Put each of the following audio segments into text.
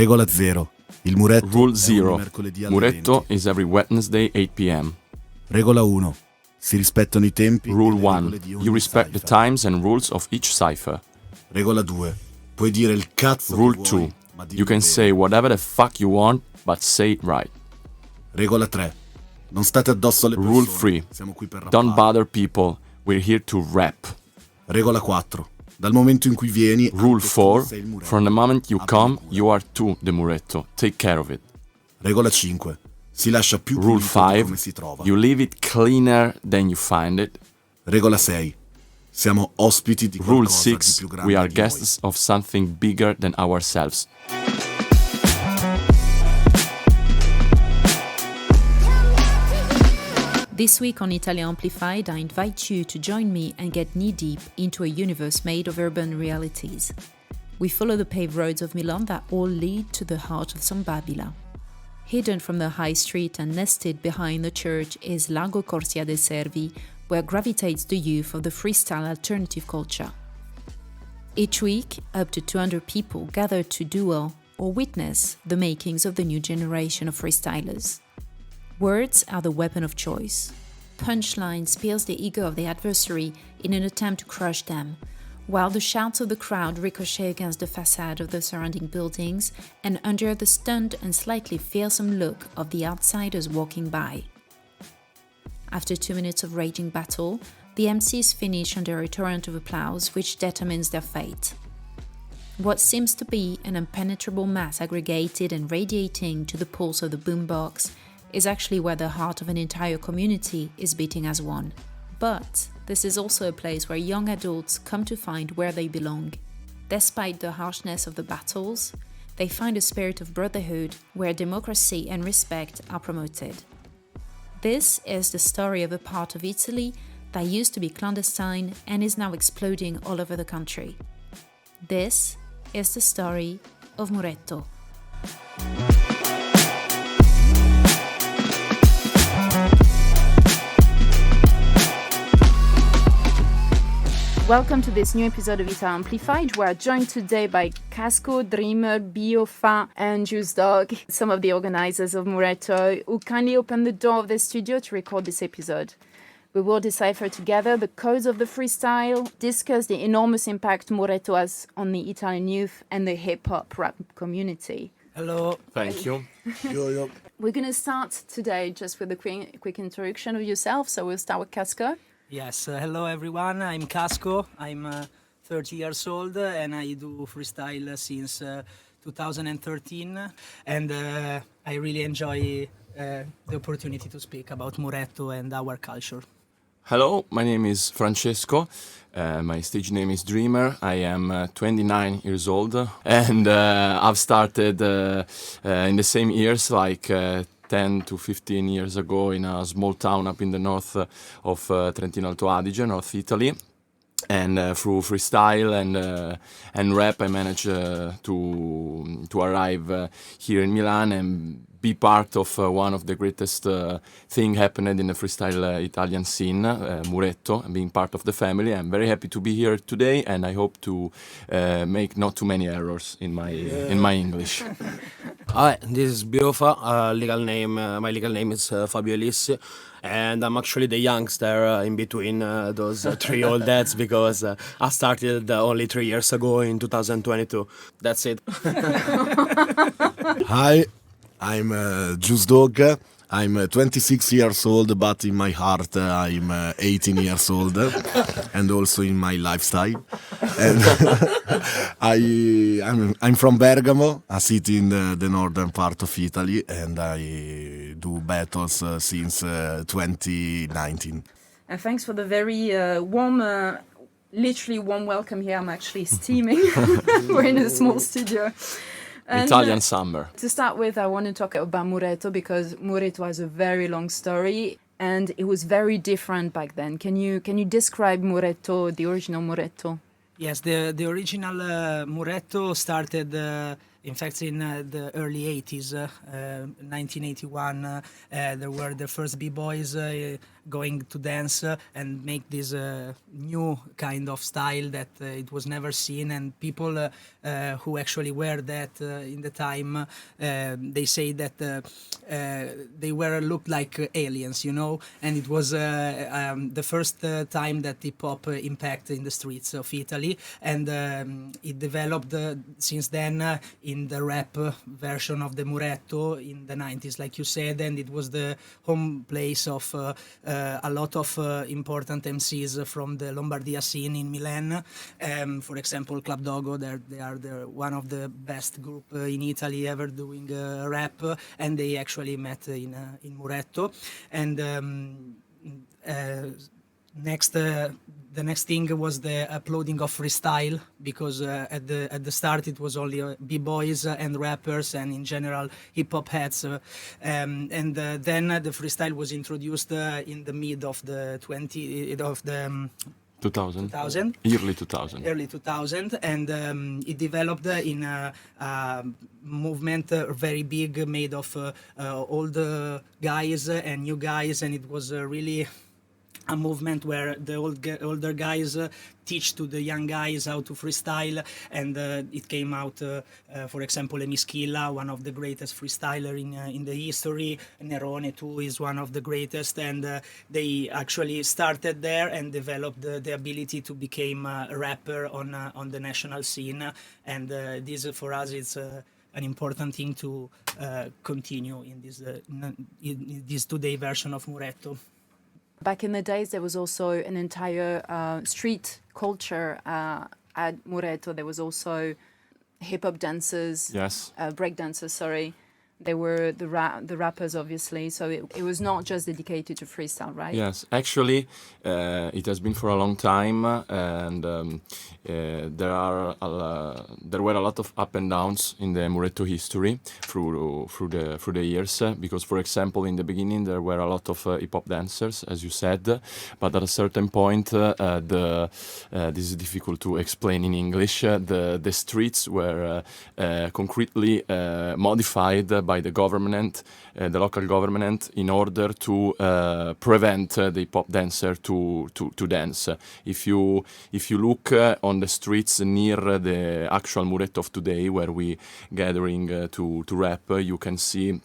Regola 0. Il muretto Rule è 0. ogni mercoledì alle Muretto 20. is every Wednesday 8 p.m. Regola 1. Si rispettano i tempi Rule e le 1. regole di ogni You respect the cipher. times and rules of each cipher. Regola 2. Puoi dire il cazzo Rule che 2. vuoi, ma dillo You can bene. say whatever the fuck you want, but say it right. Regola 3. Non state addosso alle persone. Rule 3. Siamo qui per Don't rappare. bother people, we're here to rap. Regola 4. Dal momento in cui vieni, Rule anche tu 4. sei il muretto. From the moment you Abbine come, cura. you are too the Muretto. Take care of it. Regola 5. Si lascia più Rule pulito di 5. come si trova. You leave it cleaner than you find it. Regola 6. Siamo ospiti di Rule qualcosa di 6. più grande We are di noi. guests of something bigger than ourselves. This week on Italia Amplified, I invite you to join me and get knee-deep into a universe made of urban realities. We follow the paved roads of Milan that all lead to the heart of San Babila. Hidden from the high street and nested behind the church is Largo Corsia de Servi, where gravitates the youth of the freestyle alternative culture. Each week, up to 200 people gather to duel or witness the makings of the new generation of freestylers. Words are the weapon of choice. Punchlines pierce the ego of the adversary in an attempt to crush them, while the shouts of the crowd ricochet against the facade of the surrounding buildings and under the stunned and slightly fearsome look of the outsiders walking by. After 2 minutes of raging battle, the MCs finish under a torrent of applause which determines their fate. What seems to be an impenetrable mass aggregated and radiating to the pulse of the boombox is actually where the heart of an entire community is beating as one. But this is also a place where young adults come to find where they belong. Despite the harshness of the battles, they find a spirit of brotherhood where democracy and respect are promoted. This is the story of a part of Italy that used to be clandestine and is now exploding all over the country. This is the story of Muretto. Welcome to this new episode of Italia Amplified. We are joined today by Casco, Drimer, Bbiofa, and Giuss Dawg, some of the organizers of Muretto, who kindly opened the door of the studio to record this episode. We will decipher together the codes of the freestyle, discuss the enormous impact Muretto has on the Italian youth and the hip-hop rap community. Hello. Thank you. We're going to start today just with a quick introduction of yourself. So we'll start with Casco. Yes, hello everyone. I'm Casco. I'm 30 years old and I do freestyle since 2013. And I really enjoy the opportunity to speak about Muretto and our culture. Hello, my name is Francesco. My stage name is Dreamer. I am 29 years old and I've started in the same years, like 10 to 15 years ago, in a small town up in the north of Trentino Alto Adige, North Italy. And through freestyle and rap, I managed to arrive here in Milan and be part of one of the greatest thing happened in the freestyle Italian scene, Muretto, and being part of the family. I'm very happy to be here today, and I hope to make not too many errors in my English. Hi, this is Bbiofa. My legal name is Fabio Elissi, and I'm actually the youngster in between those three old dads because I started only 3 years ago in 2022. That's it. Hi, I'm Giuss Dawg. I'm 26 years old, but in my heart I'm 18 years old, and also in my lifestyle. And I'm from Bergamo, a city in the northern part of Italy, and I do battles since 2019. And thanks for the very literally warm welcome here. I'm actually steaming. We're in a small studio. And, Italian summer. To start with, I want to talk about Muretto because Muretto has a very long story and it was very different back then. Can you describe Muretto, the original Muretto? Yes, the original Muretto started in fact, in the early 80s, 1981, there were the first b-boys going to dance and make this new kind of style that it was never seen, and people who actually were that in the time, they say that they were looked like aliens, you know, and it was the first time that hip-hop impacted in the streets of Italy, and it developed since then in the rap version of the Muretto in the 90s, like you said, and it was the home place of a lot of important MCs from the Lombardia scene in Milan. For example, Club Dogo, they are one of the best group in Italy ever doing rap, and they actually met in Muretto. And the next thing was the uploading of freestyle, because at the start it was only b-boys and rappers and in general hip-hop heads, and then the freestyle was introduced in the mid of the 2000. Early 2000, and it developed in a movement very big, made of old guys and new guys, and it was really a movement where the older guys teach to the young guys how to freestyle, and it came out, for example, Emischilla, one of the greatest freestyler in the history. Nerone too is one of the greatest, and they actually started there and developed the ability to become a rapper on the national scene, and this for us is an important thing to continue in this today version of Muretto. Back in the days, there was also an entire street culture at Muretto. There was also hip-hop dancers, Yes. Break dancers, sorry. There were the rappers, obviously. So it was not just dedicated to freestyle, right? Yes, actually, it has been for a long time, and there were a lot of up and downs in the Muretto history through the years. Because, for example, in the beginning there were a lot of hip hop dancers, as you said, but at a certain point, this is difficult to explain in English. The streets were concretely modified by the government, the local government, in order to prevent the hip hop dancer to dance. If you look on the streets near the actual Muretto of today, where we gathering to rap, you can see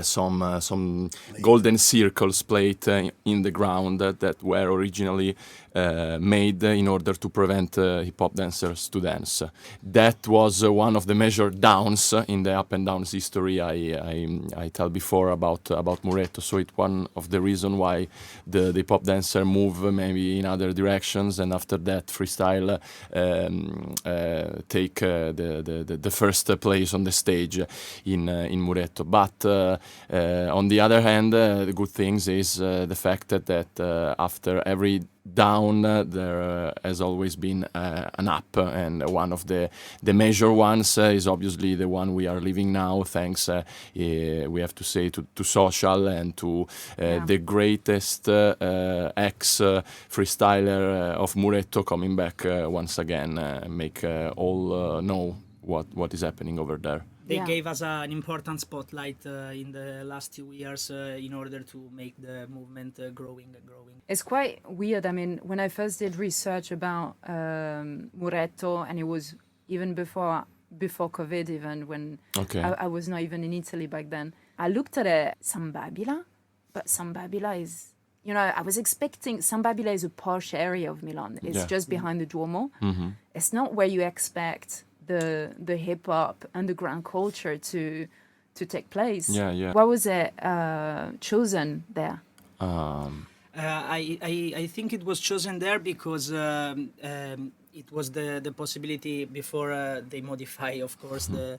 some golden circles placed in the ground that were originally made in order to prevent hip-hop dancers to dance. That was one of the major downs in the up and downs history I tell before about Muretto. So it's one of the reasons why the hip-hop dancer move maybe in other directions, and after that freestyle take the first place on the stage in Muretto. But on the other hand, the good things is the fact that after every down there has always been an up, and one of the major ones is obviously the one we are living now, thanks we have to say to social and to the greatest ex freestyler of Muretto coming back once again, make all know what is happening over there. They gave us an important spotlight in the last 2 years in order to make the movement growing. It's quite weird. I mean, when I first did research about Muretto, and it was even before COVID, even when I was not even in Italy back then, I looked at San Babila, but San Babila is, you know, I was expecting, San Babila is a posh area of Milan. It's just behind the Duomo. Mm-hmm. It's not where you expect the hip hop underground culture to take place. Why was it chosen there? I think it was chosen there because it was the possibility before they modify, of course, the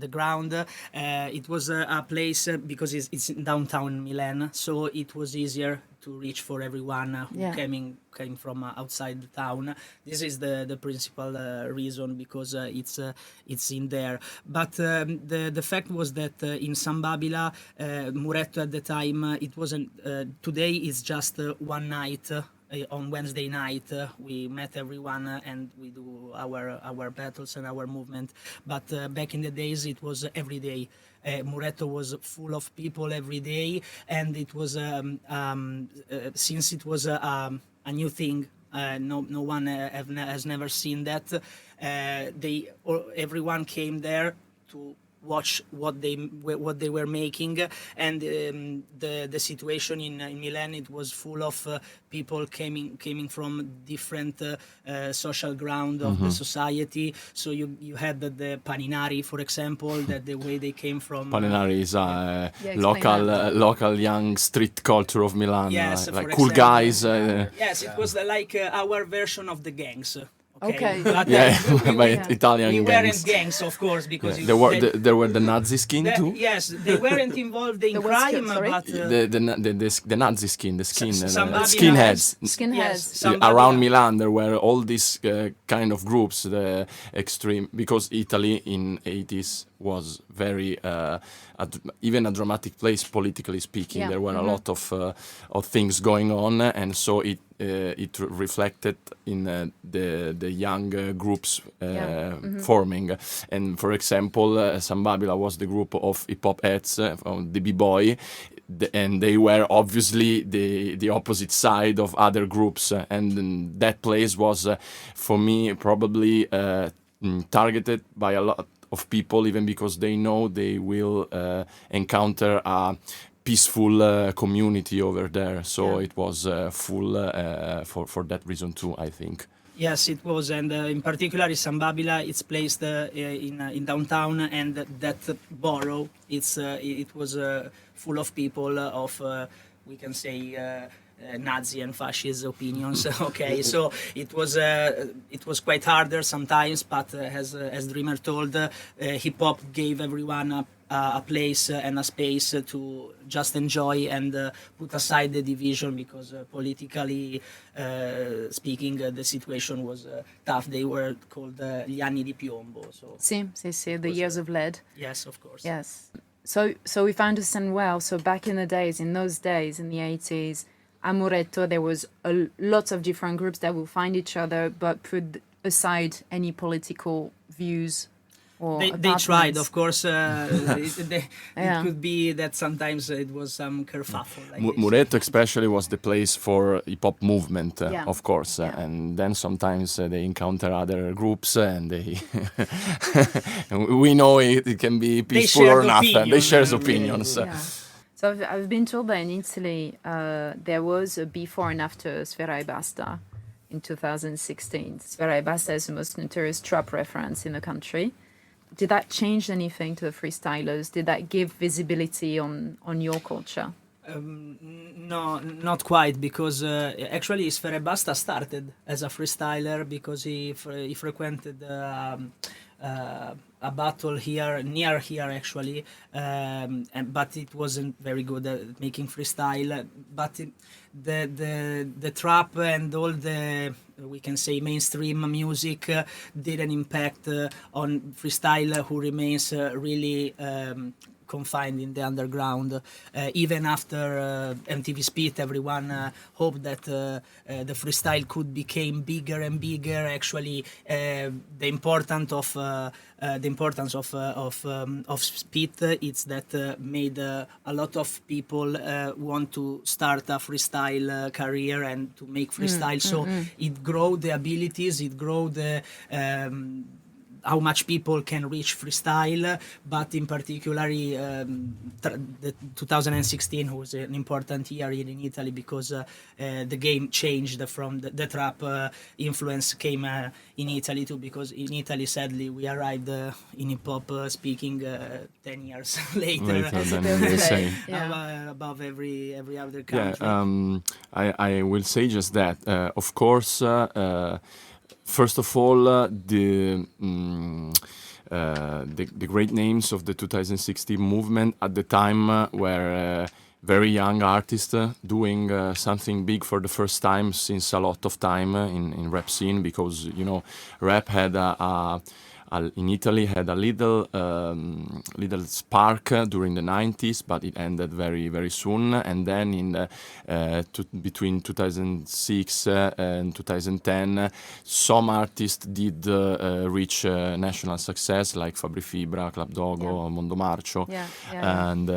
ground. It was a place because it's in downtown Milan, so it was easier to reach for everyone who came from outside the town. This is the principal reason, because it's in there. But the fact was that in San Babila, Muretto at the time, it wasn't. Today is just one night on Wednesday night we met everyone and we do our battles and our movement. But back in the days it was every day. Muretto was full of people every day, and it was since it was a new thing. No one has never seen that. Everyone came there to watch what they were making, and the situation in Milan, it was full of people coming from different social ground of the society. So you had the Paninari, for example, that the way they came from. Paninari is a explain local young street culture of Milan, Yes, like for cool example. guys. Yes, it was like our version of the gangs. Okay. But, Yeah, we by weren't Italian gangs. gangs, of course, because There were the Nazi skin too. yes, they weren't involved in The what crime, skin, sorry? but The Nazi skin, the San Babila skinheads. Skinheads. Yes, San Around Babila. Milan, there were all these kind of groups, the extreme, because Italy in 80s was very even a dramatic place politically speaking. Yeah. There were a lot of things going on, and so it reflected in the young groups forming. And for example, San Babila was the group of hip hop heads from the B-boy, and they were obviously the opposite side of other groups, and that place was for me probably targeted by a lot of people, even because they know they will encounter a peaceful community over there. So it was full for that reason too, I think. Yes, it was, and in particular, San Babila, it's placed in downtown, and that borough, it was full of people of we can say. Nazi and fascist opinions. Okay, so it was quite harder sometimes, but as Dreamer told, hip hop gave everyone a place and a space to just enjoy and put aside the division, because politically speaking, the situation was tough. They were called gli anni di piombo. So See, the years of lead. yes, of course. Yes. So if I understand well, so back in those days, in the 80s, at Muretto, there was lots of different groups that will find each other, but put aside any political views or They tried, of course. Yeah. It could be that sometimes it was some kerfuffle. Like this. Muretto especially was the place for hip hop movement, Yeah. of course, Yeah. and then sometimes they encounter other groups, and they we know it can be peaceful or shared nothing. They opinion, share really. opinions. Yeah. So I've been told that in Italy there was a before and after Sfera e Basta in 2016. Sfera e Basta is the most notorious trap reference in the country. Did that change anything to the freestylers? Did that give visibility on your culture? No, not quite, because actually Sfera e Basta started as a freestyler because he frequented a battle near here actually, but it wasn't very good at making freestyle. But the trap and all the, we can say, mainstream music did an impact on freestyle, who remains really confined in the underground. Even after MTV Spit, everyone hoped that the freestyle could become bigger and bigger. Actually, the importance of Spit, it's that made a lot of people want to start a freestyle career and to make freestyle. So it grew the abilities, it grew the how much people can reach freestyle, but in particular the 2016 was an important year here in Italy, because the game changed from the trap influence came in Italy too, because in Italy, sadly, we arrived in hip hop speaking 10 years later than they say. above every other Yeah, country. I will say just that. Of course, first of all, the great names of the 2016 movement at the time were very young artists doing something big for the first time since a lot of time in rap scene, because rap had a in Italy had a little spark during the 90s, but it ended very, very soon. And then in between 2006 and 2010, some artists did reach national success, like Fabri Fibra, Club Dogo, Mondo Marcio, and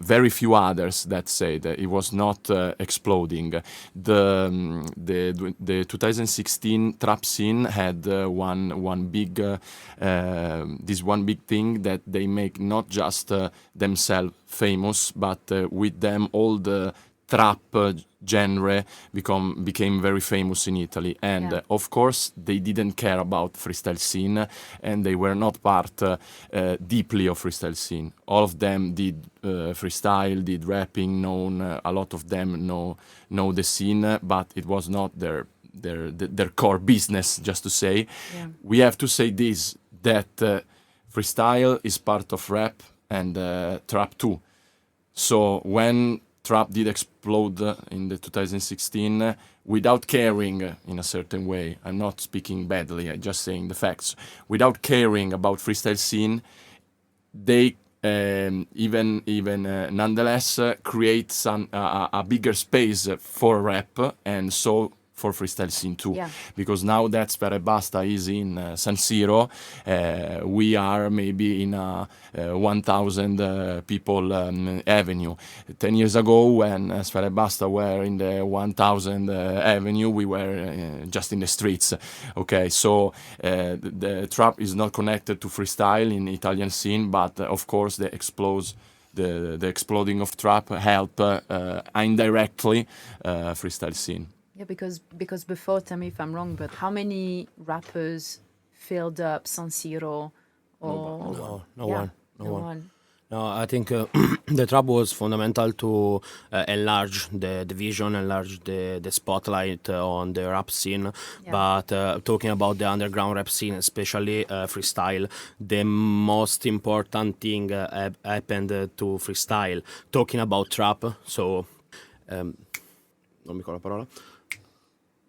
very few others that say that it was not exploding. The 2016 trap scene had one big thing, that they make not just themselves famous, but with them all the trap genre became very famous in Italy. And of course they didn't care about freestyle scene, and they were not part deeply of freestyle scene. All of them did freestyle, did rapping, a lot of them know the scene, but it was not their core business, just to say. We have to say this, that freestyle is part of rap and trap too. So when trap did explode in the 2016, without caring in a certain way, I'm not speaking badly, I'm just saying the facts, without caring about freestyle scene, they even nonetheless create a bigger space for rap, and so for freestyle scene too, because now that Sfera Ebbasta is in San Siro, we are maybe in a 1,000 people avenue. 10 years ago, when Sfera Ebbasta were in the 1,000 avenue, we were just in the streets. Okay, so the trap is not connected to freestyle in the Italian scene, but of course the exploding of trap help indirectly freestyle scene. Yeah, because before, tell me if I'm wrong, but how many rappers filled up San Siro? No one. No, I think the trap was fundamental to enlarge the vision, enlarge the spotlight on the rap scene. But talking about the underground rap scene, especially freestyle, the most important thing happened to freestyle. Talking about trap, so non mi ricordo la parola.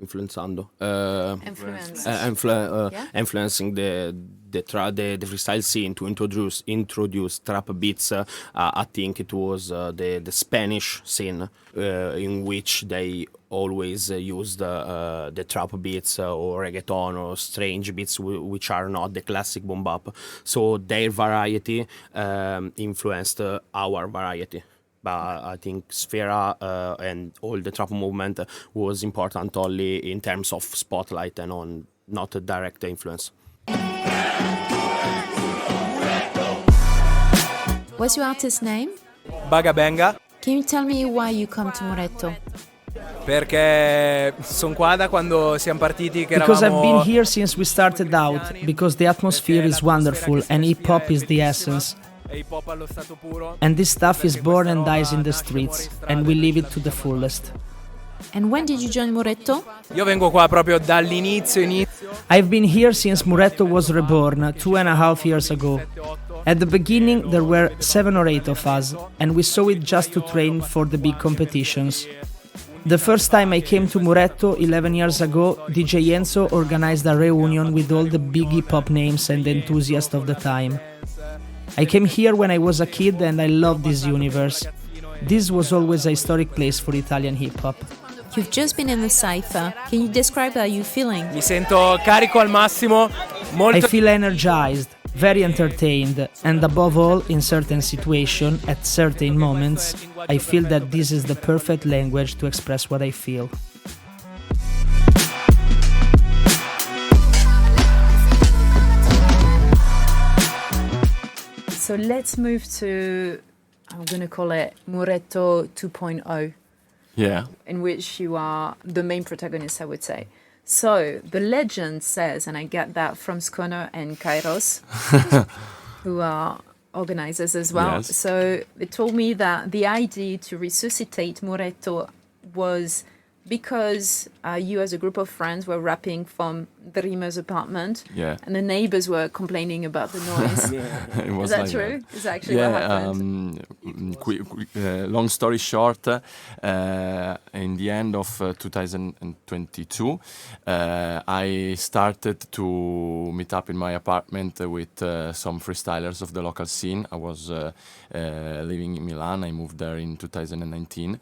Influenzing the freestyle scene to introduce trap beats. I think it was the Spanish scene in which they always used the trap beats or reggaeton or strange beats which are not the classic boom bap. So their variety influenced our variety. But I think Sfera and all the trap movement was important only in terms of spotlight and on not a direct influence. What's your artist name? Baga Benga. Can you tell me why you come to Muretto? Perché sono qua da quando siamo partiti che Because I've eravamo... been here since we started out, because the atmosphere is wonderful and hip-hop is the essence. And this stuff is born and dies in the streets, and we live it to the fullest. And when did you join Muretto? Io vengo qua proprio dall'inizio. I've been here since Muretto was reborn 2.5 years ago. At the beginning there were 7 or 8 of us, and we saw it just to train for the big competitions. The first time I came to Muretto 11 years ago, DJ Enzo organized a reunion with all the big hip-hop names and enthusiasts of the time. I came here when I was a kid and I loved this universe. This was always a historic place for Italian hip-hop. You've just been in the Cypher. Can you describe how you're feeling? Mi sento carico al massimo, molto... I feel energized, very entertained, and above all, in certain situations, at certain moments, I feel that this is the perfect language to express what I feel. So let's move to, I'm going to call it Muretto 2.0. Yeah. In which you are the main protagonist, I would say. So the legend says, and I get that from Skono and Kairos, who are organizers as well. Yes. So they told me that the idea to resuscitate Muretto was because you as a group of friends were rapping from Dreamer's apartment. Yeah. And the neighbors were complaining about the noise. It was Is that like true? Is that actually what happened? Long story short, in the end of 2022, I started to meet up in my apartment with some freestylers of the local scene. I was living in Milan. I moved there in 2019,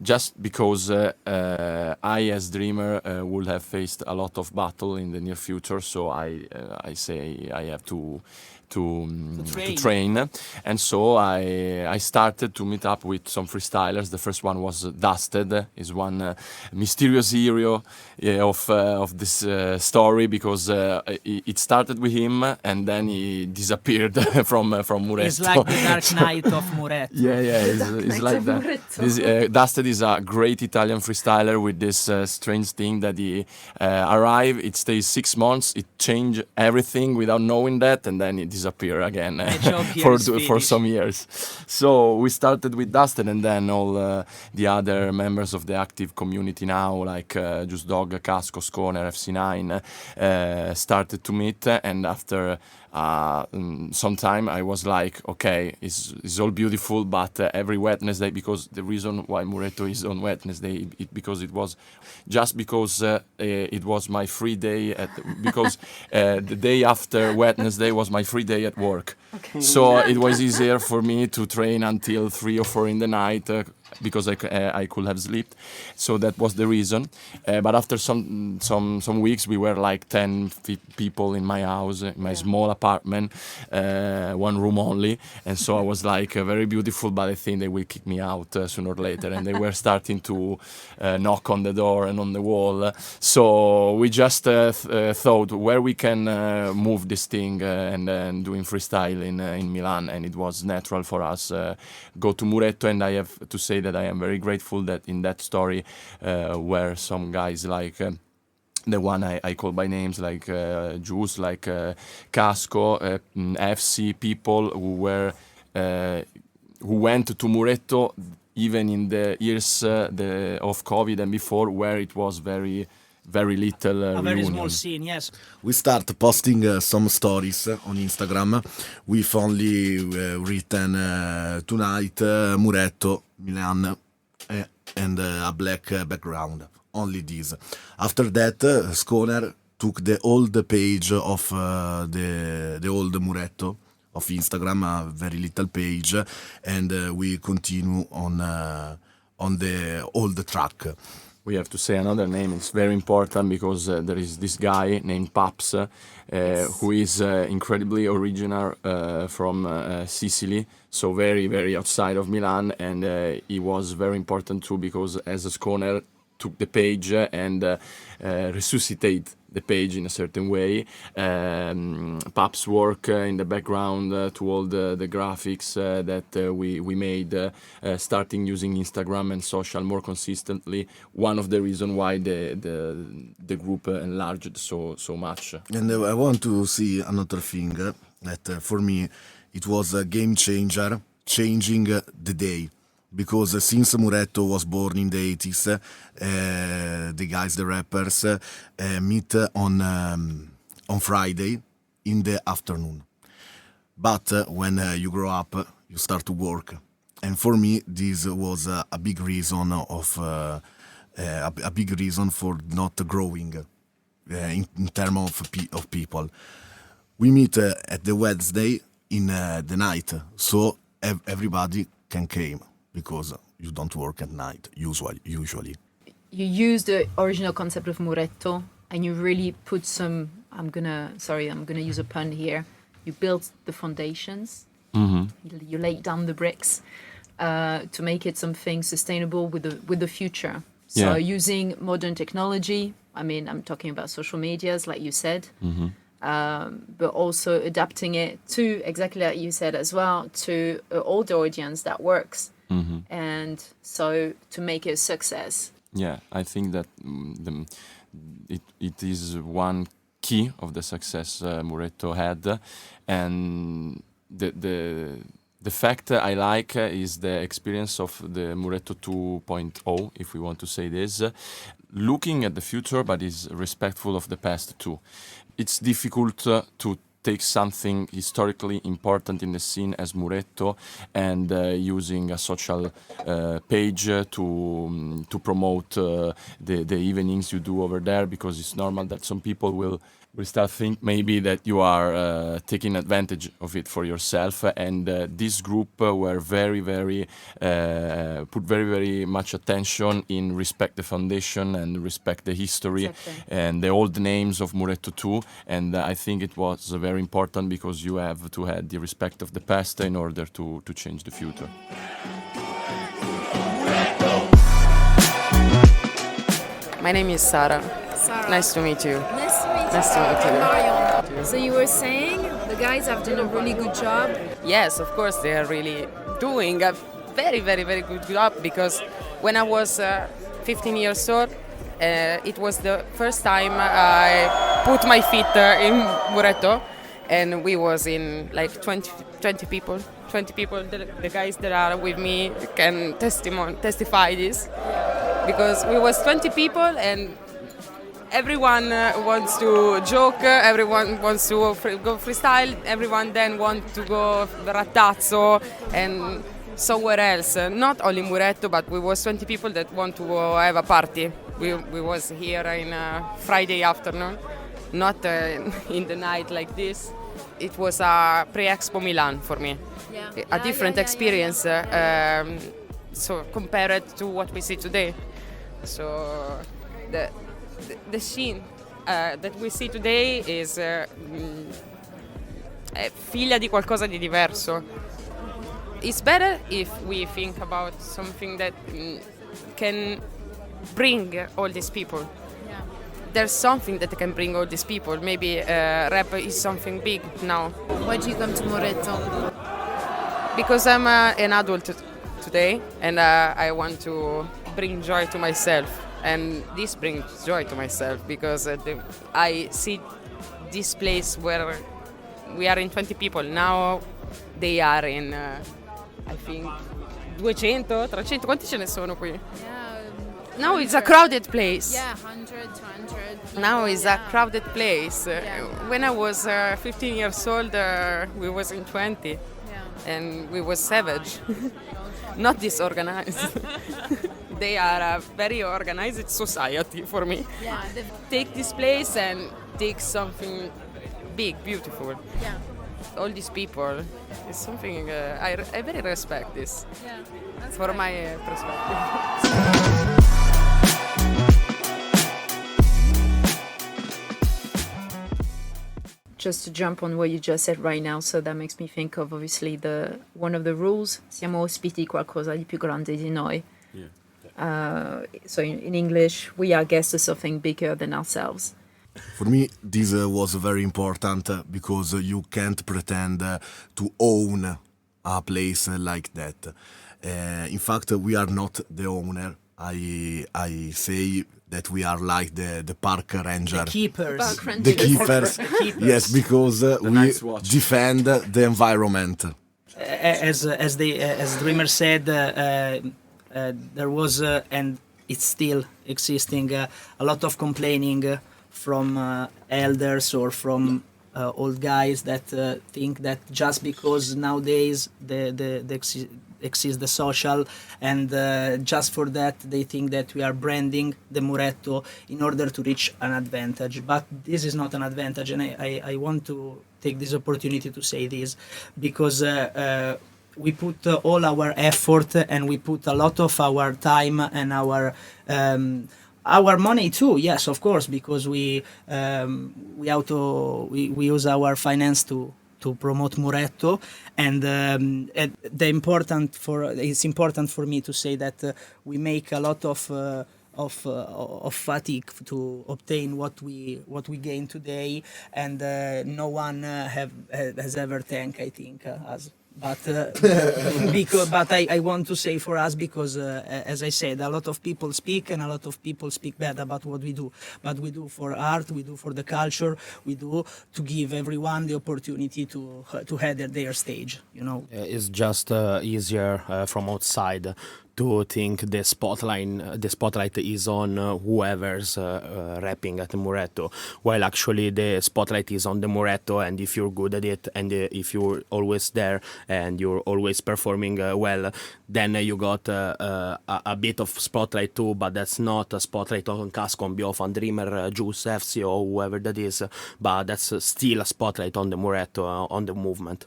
just because I, as Dreamer, would have faced a lot of battle in the near future. So I say I have to train, and so I started to meet up with some freestylers. The first one was Dusted, is one mysterious hero of this story, because it started with him and then he disappeared from Muretto. It's like the Dark Knight of Muretto. It's like that. This, Dusted is a great Italian freestyler with this strange thing that he arrive, it stays 6 months, it change everything without knowing that, and then it disappear again for some years. So we started with Dusted, and then all the other members of the active community now, like Giuss Dawg, Casco, Sconer, FC9, started to meet, and after some time I was like, okay, it's all beautiful, but every Wednesday, because the reason why Muretto is on Wednesday, because it was it was my free day, because the day after Wednesday was my free day at work. Okay. So it was easier for me to train until 3 or 4 in the night, because I could have slept. So that was the reason. But after some weeks, we were like 10 people in my house, in my small apartment, 1 room only. And so I was like, very beautiful, but I think they will kick me out sooner or later. And they were starting to knock on the door and on the wall. So we just thought where we can move this thing and doing freestyle in Milan. And it was natural for us go to Muretto. And I have to say that I am very grateful that in that story were some guys like the one I call by names, like Giuss, like Casco, FC, people who went to Muretto even in the years of COVID and before, where it was very little a reunion. very small scene, yes. We start posting some stories on Instagram with only written tonight Muretto, Milan, and a black background. Only this. After that, Sconer took the old page of the old Muretto of Instagram, a very little page, and we continue on the old track. We have to say another name. It's very important because there is this guy named Paps, who is incredibly original from Sicily, so very, very outside of Milan, and he was very important too, because as a Sconer took the page and resuscitate the page in a certain way. Paps work in the background to all the graphics that we made, starting using Instagram and social more consistently. One of the reasons why the group enlarged so much. And I want to see another thing that for me it was a game changer, changing the day. Because since Muretto was born in the 80s, the guys, the rappers, meet on Friday in the afternoon. But when you grow up, you start to work. And for me, this was a big reason for not growing in terms of people. We meet at the Wednesday in the night, so everybody can come. Because you don't work at night, usually. You use the original concept of Muretto, and you really put some, I'm gonna use a pun here. You built the foundations, you laid down the bricks to make it something sustainable with the future. So using modern technology, I mean, I'm talking about social medias, like you said, but also adapting it to, exactly like you said as well, to an older audience that works. And so to make it a success. Yeah, I think that it is one key of the success Muretto had, and the The fact I like is the experience of the Muretto 2.0, if we want to say this, looking at the future but is respectful of the past too. It's difficult to take something historically important in the scene as Muretto and using a social page to promote the evenings you do over there, because it's normal that some people will start think maybe that you are taking advantage of it for yourself, and this group were very put very much attention in respect the foundation and respect the history and the old names of Muretto too, and I think it was very important because you have to have the respect of the past in order to change the future. My name is Sara. Nice to meet you. Nice to meet you. Nice to meet you. Marion. So you were saying the guys have done a really good job. Yes, of course, they are really doing a very good job, because when I was 15 years old, it was the first time I put my feet in Muretto, and we was in like 20 people. 20 people, the guys that are with me can testify this, because we was 20 people and everyone wants to joke, everyone wants to go freestyle, everyone then wants to go Rattazzo and somewhere else. Not only Muretto, but we was 20 people that want to go have a party. We was here in Friday afternoon, not in the night like this. It was a pre-Expo Milan for me, a different experience. So compared to what we see today. So the scene that we see today is è figlia di qualcosa di diverso. It's better if we think about something that can bring all these people. Yeah. There's something that can bring all these people. Maybe rap is something big now. Why do you come to Muretto? Because I'm an adult today, and I want to bring joy to myself. And this brings joy to myself, because I see this place where we are in 20 people. Now they are in, I think, 200, 300. Quanti ce ne sono qui? Yeah, Now it's a crowded place. Yeah, 100, 200. Now it's a crowded place. When I was 15 years old, we was in 20. Yeah. And we was savage. Not disorganized. They are a very organized society for me. Yeah, Take this place and take something big, beautiful. yeah. All these people, it's something I very respect this. Yeah, that's For great. my perspective. Just to jump on what you just said right now, so that makes me think of obviously one of the rules. Siamo ospiti qualcosa di più grande di noi. So in English, we are guests of something bigger than ourselves. For me, this was very important because you can't pretend to own a place like that. In fact, we are not the owner. I say that we are like the park ranger. The keepers. The keepers. Yes, because we nice watch. defend the environment. As Dreamer said, there was and it's still existing a lot of complaining from elders or from old guys that think that just because nowadays exists the social, and just for that they think that we are branding the Muretto in order to reach an advantage. But this is not an advantage, and I want to take this opportunity to say this, because we put all our effort and we put a lot of our time and our money too. Yes, of course, because we use our finance to promote Muretto, and it's important for me to say that we make a lot of fatigue to obtain what we gain today, and no one has ever thanked, I think, us. But but I want to say for us, because as I said, a lot of people speak and a lot of people speak bad about what we do. But we do for art, we do for the culture, we do to give everyone the opportunity to head at their stage. You know, It's just easier from outside to think the spotlight is on whoever's rapping at the Muretto, while actually the spotlight is on the Muretto, and if you're good at it, and if you're always there and you're always performing well, then you got a bit of spotlight too, but that's not a spotlight on Casco, on Bbiofa, on Drimer, Giuss, FC, or whoever that is, but that's still a spotlight on the Muretto, on the movement.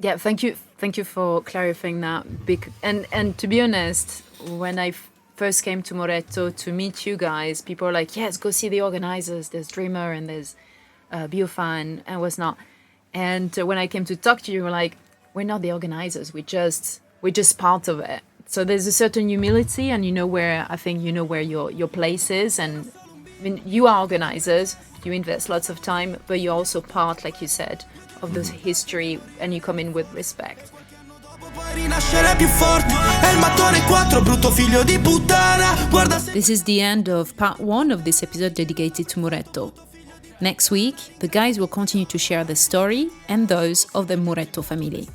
Yeah, thank you for clarifying that. And to be honest, when I first came to Muretto to meet you guys, people were like, yes, go see the organizers. There's Dreamer and there's Bbiofa and what's not. And when I came to talk to you, you were like, we're not the organizers. We're just part of it. So there's a certain humility, and I think you know where your place is. And I mean, you are organizers. You invest lots of time, but you're also part, like you said, of the history, and you come in with respect. This is the end of part 1 of this episode dedicated to Muretto. Next week, the guys will continue to share their story and those of the Muretto family.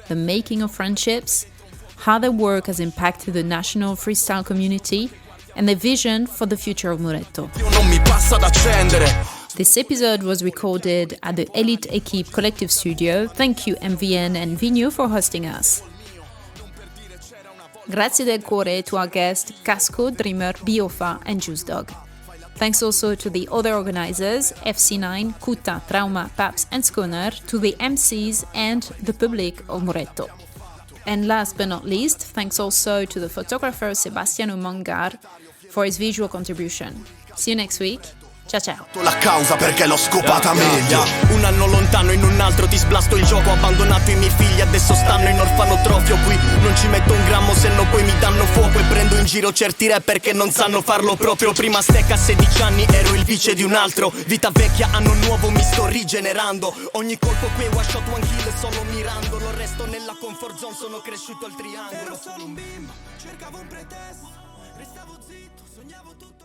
The making of friendships, how their work has impacted the national freestyle community, and their vision for the future of Muretto. This episode was recorded at the Elite Equipe Collective Studio. Thank you MVN and Vigno for hosting us. Grazie del cuore to our guests Casco, Drimer, Bbiofa and Giuss Dawg. Thanks also to the other organizers, FC9, Kuta, Trauma, Paps and Schoner, to the MCs and the public of Muretto. And last but not least, thanks also to the photographer Sebastiano Mongar for his visual contribution. See you next week. Ciao ciao. La causa perché l'ho scopata meglio. Un anno lontano in un altro ti sblasto il gioco. Ho abbandonato i miei figli, adesso stanno in orfanotrofio. Qui non ci metto un grammo, se no poi mi danno fuoco. E prendo in giro certi rapper che non sanno farlo proprio. Prima stecca a 16 anni ero il vice di un altro. Vita vecchia, anno nuovo, mi sto rigenerando. Ogni colpo qui è one shot, one kill, solo mirando. Lo resto nella comfort zone, sono cresciuto al triangolo. Ero solo un bimbo, cercavo un pretesto. Restavo zitto, sognavo tutto.